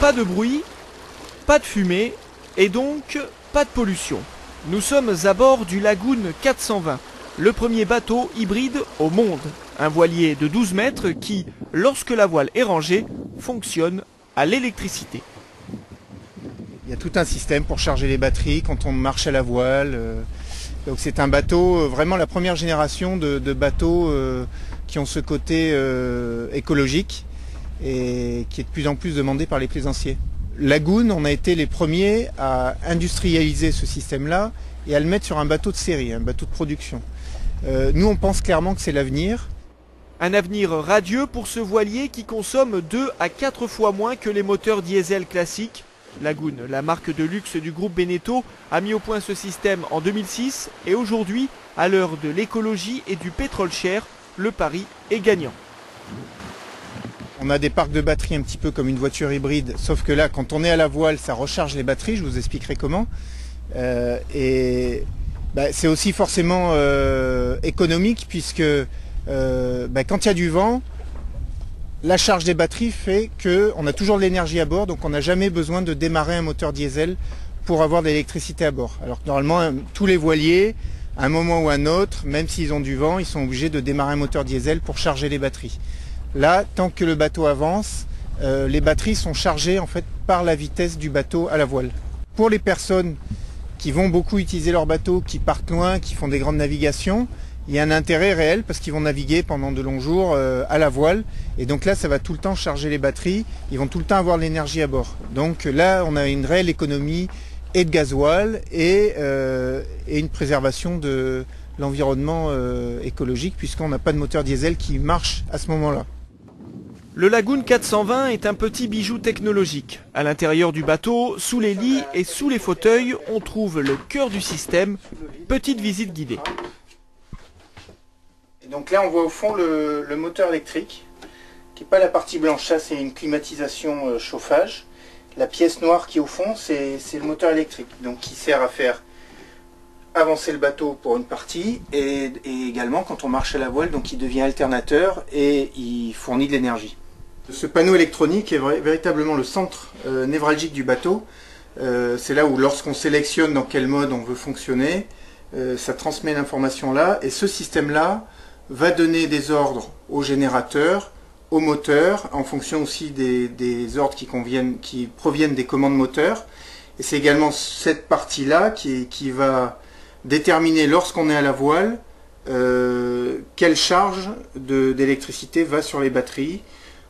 Pas de bruit, pas de fumée et donc pas de pollution. Nous sommes à bord du Lagoon 420, le premier bateau hybride au monde. Un voilier de 12 mètres qui, lorsque la voile est rangée, fonctionne à l'électricité. Il y a tout un système pour charger les batteries quand on marche à la voile. Donc c'est un bateau, vraiment la première génération de bateaux qui ont ce côté écologique et qui est de plus en plus demandé par les plaisanciers. Lagoon, on a été les premiers à industrialiser ce système-là et à le mettre sur un bateau de série, un bateau de production. Nous, on pense clairement que c'est l'avenir. Un avenir radieux pour ce voilier qui consomme 2 à 4 fois moins que les moteurs diesel classiques. Lagoon, la marque de luxe du groupe Beneteau, a mis au point ce système en 2006 et aujourd'hui, à l'heure de l'écologie et du pétrole cher, le pari est gagnant. On a des parcs de batteries un petit peu comme une voiture hybride, sauf que là, quand on est à la voile, ça recharge les batteries, je vous expliquerai comment. C'est aussi forcément économique puisque quand il y a du vent, la charge des batteries fait qu'on a toujours de l'énergie à bord, donc on n'a jamais besoin de démarrer un moteur diesel pour avoir de l'électricité à bord. Alors que normalement, tous les voiliers, à un moment ou à un autre, même s'ils ont du vent, ils sont obligés de démarrer un moteur diesel pour charger les batteries. Là, tant que le bateau avance, les batteries sont chargées en fait par la vitesse du bateau à la voile. Pour les personnes qui vont beaucoup utiliser leur bateau, qui partent loin, qui font des grandes navigations, il y a un intérêt réel parce qu'ils vont naviguer pendant de longs jours à la voile. Et donc là, ça va tout le temps charger les batteries. Ils vont tout le temps avoir de l'énergie à bord. Donc là, on a une réelle économie et de gasoil et une préservation de l'environnement écologique puisqu'on n'a pas de moteur diesel qui marche à ce moment-là. Le Lagoon 420 est un petit bijou technologique. À l'intérieur du bateau, sous les lits et sous les fauteuils, on trouve le cœur du système. Petite visite guidée. Et donc là, on voit au fond le moteur électrique, qui n'est pas la partie blanche. Ça, c'est une climatisation chauffage. La pièce noire qui est au fond, c'est le moteur électrique, donc qui sert à faire avancer le bateau pour une partie et également quand on marche à la voile, donc il devient alternateur et il fournit de l'énergie. Ce panneau électronique est véritablement le centre névralgique du bateau. C'est là où lorsqu'on sélectionne dans quel mode on veut fonctionner, ça transmet l'information là et ce système-là va donner des ordres au générateur, au moteur, en fonction aussi des ordres qui proviennent des commandes moteurs. Et c'est également cette partie-là qui va déterminer lorsqu'on est à la voile quelle charge d'électricité va sur les batteries,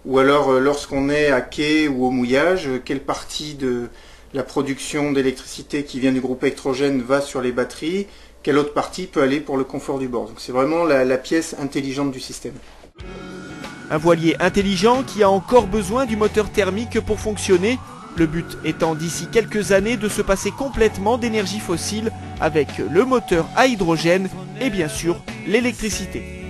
ou alors lorsqu'on est à quai ou au mouillage, quelle partie de la production d'électricité qui vient du groupe électrogène va sur les batteries, quelle autre partie peut aller pour le confort du bord. Donc c'est vraiment la pièce intelligente du système. Un voilier intelligent qui a encore besoin du moteur thermique pour fonctionner. Le but étant d'ici quelques années de se passer complètement d'énergie fossile avec le moteur à hydrogène et bien sûr l'électricité.